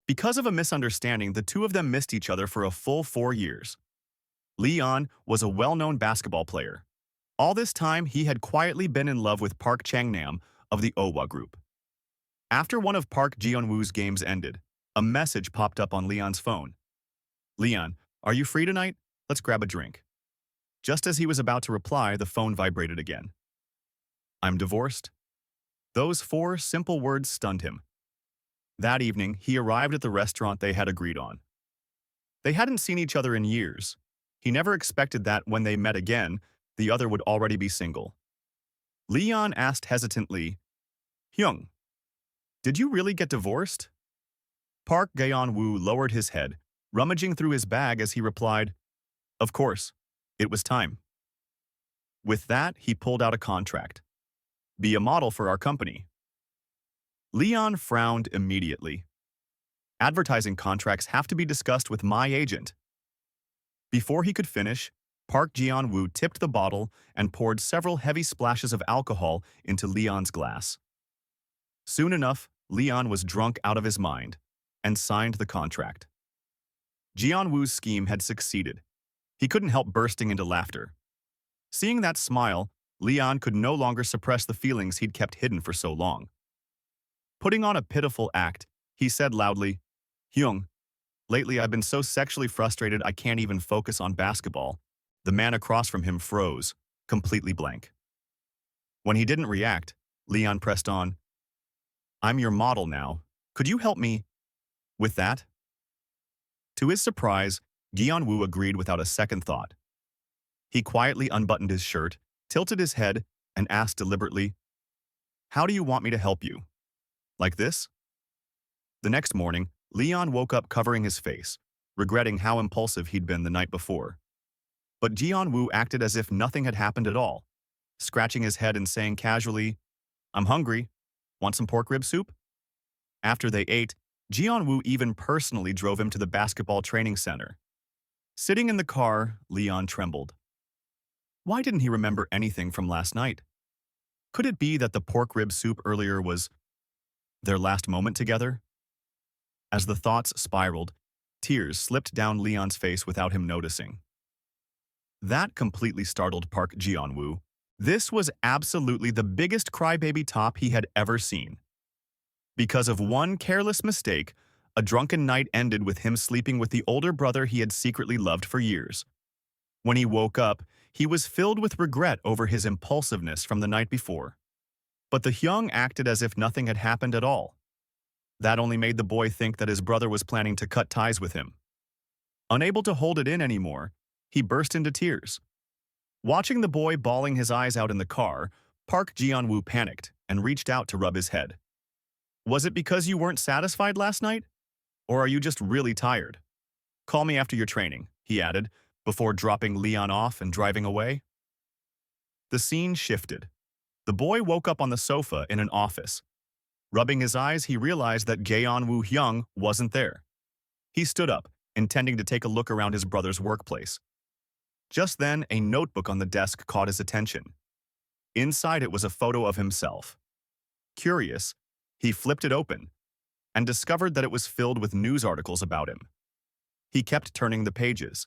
Because of a misunderstanding, the two of them missed each other for a full 4 years. Leon was a well-known basketball player. All this time, he had quietly been in love with Park Chang-nam of the Owa group. After one of Park Ji-woo's games ended, a message popped up on Leon's phone. "Leon, are you free tonight? Let's grab a drink." Just as he was about to reply, the phone vibrated again. "I'm divorced." Those four simple words stunned him. That evening, he arrived at the restaurant they had agreed on. They hadn't seen each other in years. He never expected that when they met again, the other would already be single. Leon asked hesitantly, "Hyung, did you really get divorced?" Park Gaeon-woo lowered his head, rummaging through his bag as he replied, "Of course, it was time." With that, he pulled out a contract. "Be a model for our company." Leon frowned immediately. "Advertising contracts have to be discussed with my agent." Before he could finish, Park Ji-woo tipped the bottle and poured several heavy splashes of alcohol into Leon's glass. Soon enough, Leon was drunk out of his mind and signed the contract. Ji-woo's scheme had succeeded. He couldn't help bursting into laughter. Seeing that smile, Leon could no longer suppress the feelings he'd kept hidden for so long. Putting on a pitiful act, he said loudly, "Hyung, lately I've been so sexually frustrated I can't even focus on basketball." The man across from him froze, completely blank. When he didn't react, Leon pressed on, "I'm your model now. Could you help me with that?" To his surprise, Gi-woo agreed without a second thought. He quietly unbuttoned his shirt, tilted his head, and asked deliberately, "How do you want me to help you? Like this?" The next morning, Leon woke up covering his face, regretting how impulsive he'd been the night before. But Ji-woo acted as if nothing had happened at all, scratching his head and saying casually, "I'm hungry. Want some pork rib soup?" After they ate, Ji-woo even personally drove him to the basketball training center. Sitting in the car, Leon trembled. Why didn't he remember anything from last night? Could it be that the pork rib soup earlier was their last moment together? As the thoughts spiraled, tears slipped down Leon's face without him noticing. That completely startled Park Ji-woo. This was absolutely the biggest crybaby top he had ever seen. Because of one careless mistake, a drunken night ended with him sleeping with the older brother he had secretly loved for years. When he woke up, he was filled with regret over his impulsiveness from the night before. But the Hyung acted as if nothing had happened at all. That only made the boy think that his brother was planning to cut ties with him. Unable to hold it in anymore, he burst into tears. Watching the boy bawling his eyes out in the car, Park Ji-woo panicked and reached out to rub his head. "Was it because you weren't satisfied last night? Or are you just really tired? Call me after your training," he added, before dropping Leon off and driving away. The scene shifted. The boy woke up on the sofa in an office. Rubbing his eyes, he realized that Gaeon-woo Hyung wasn't there. He stood up, intending to take a look around his brother's workplace. Just then, a notebook on the desk caught his attention. Inside it was a photo of himself. Curious, he flipped it open and discovered that it was filled with news articles about him. He kept turning the pages.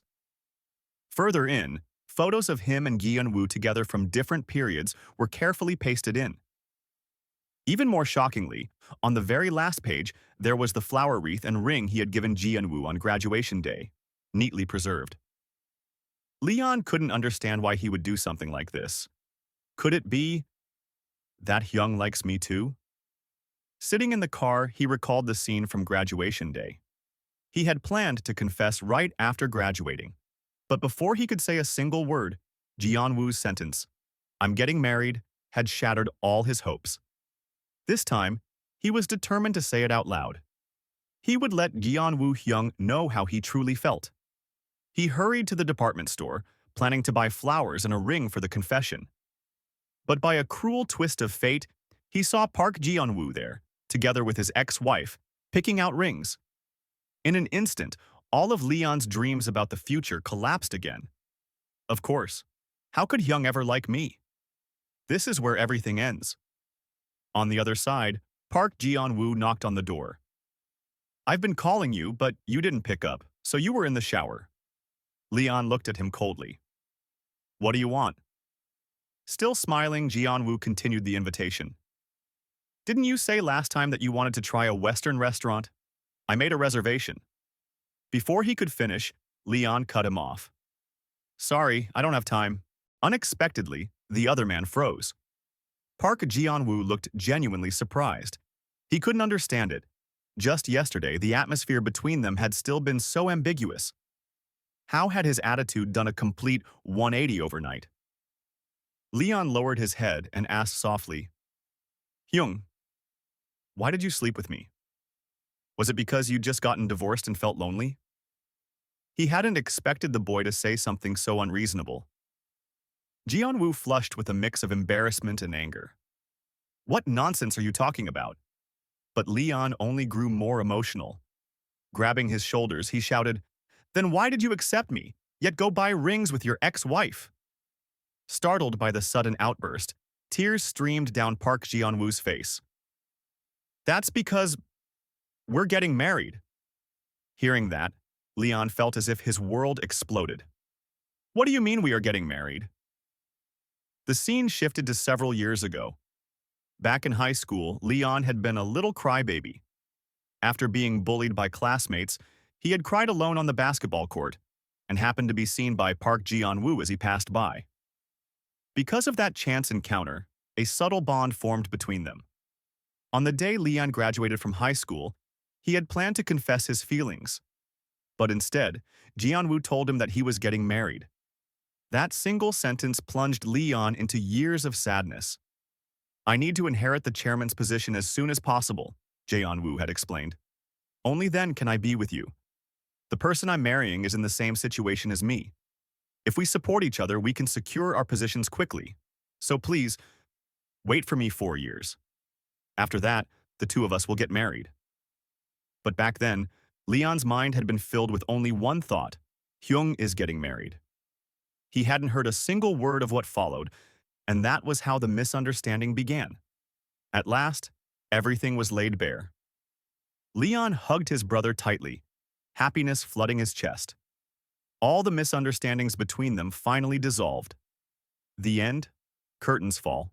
Further in, photos of him and Gi-woo together from different periods were carefully pasted in. Even more shockingly, on the very last page, there was the flower wreath and ring he had given Gi-woo on graduation day, neatly preserved. Leon couldn't understand why he would do something like this. Could it be that Hyung likes me too? Sitting in the car, he recalled the scene from graduation day. He had planned to confess right after graduating. But before he could say a single word, Ji-woo's sentence, "I'm getting married," had shattered all his hopes. This time, he was determined to say it out loud. He would let Gi-woo Hyung know how he truly felt. He hurried to the department store, planning to buy flowers and a ring for the confession. But by a cruel twist of fate, he saw Park Ji-woo there, together with his ex-wife, picking out rings. In an instant, all of Leon's dreams about the future collapsed again. Of course, how could Hyung ever like me? This is where everything ends. On the other side, Park Ji-woo knocked on the door. I've been calling you, but you didn't pick up, so you were in the shower. Leon looked at him coldly. What do you want? Still smiling, Jianwu continued the invitation. Didn't you say last time that you wanted to try a Western restaurant? I made a reservation. Before he could finish, Leon cut him off. Sorry, I don't have time. Unexpectedly, the other man froze. Park Jianwu looked genuinely surprised. He couldn't understand it. Just yesterday, the atmosphere between them had still been so ambiguous. How had his attitude done a complete 180 overnight? Leon lowered his head and asked softly, Hyung, why did you sleep with me? Was it because you'd just gotten divorced and felt lonely? He hadn't expected the boy to say something so unreasonable. Jianwu flushed with a mix of embarrassment and anger. What nonsense are you talking about? But Leon only grew more emotional. Grabbing his shoulders, he shouted, Then why did you accept me, yet go buy rings with your ex-wife? Startled by the sudden outburst, tears streamed down Park Jianwoo's face. That's because we're getting married. Hearing that, Leon felt as if his world exploded. What do you mean we are getting married? The scene shifted to several years ago. Back in high school, Leon had been a little crybaby. After being bullied by classmates, he had cried alone on the basketball court and happened to be seen by Park Ji-woo as he passed by. Because of that chance encounter, a subtle bond formed between them. On the day Leon graduated from high school, he had planned to confess his feelings. But instead, Ji-woo told him that he was getting married. That single sentence plunged Leon into years of sadness. I need to inherit the chairman's position as soon as possible, Ji-woo had explained. Only then can I be with you. The person I'm marrying is in the same situation as me. If we support each other, we can secure our positions quickly. So please, wait for me 4 years. After that, the two of us will get married. But back then, Leon's mind had been filled with only one thought: Hyung is getting married. He hadn't heard a single word of what followed, and that was how the misunderstanding began. At last, everything was laid bare. Leon hugged his brother tightly, happiness flooding his chest. All the misunderstandings between them finally dissolved. The end, curtains fall.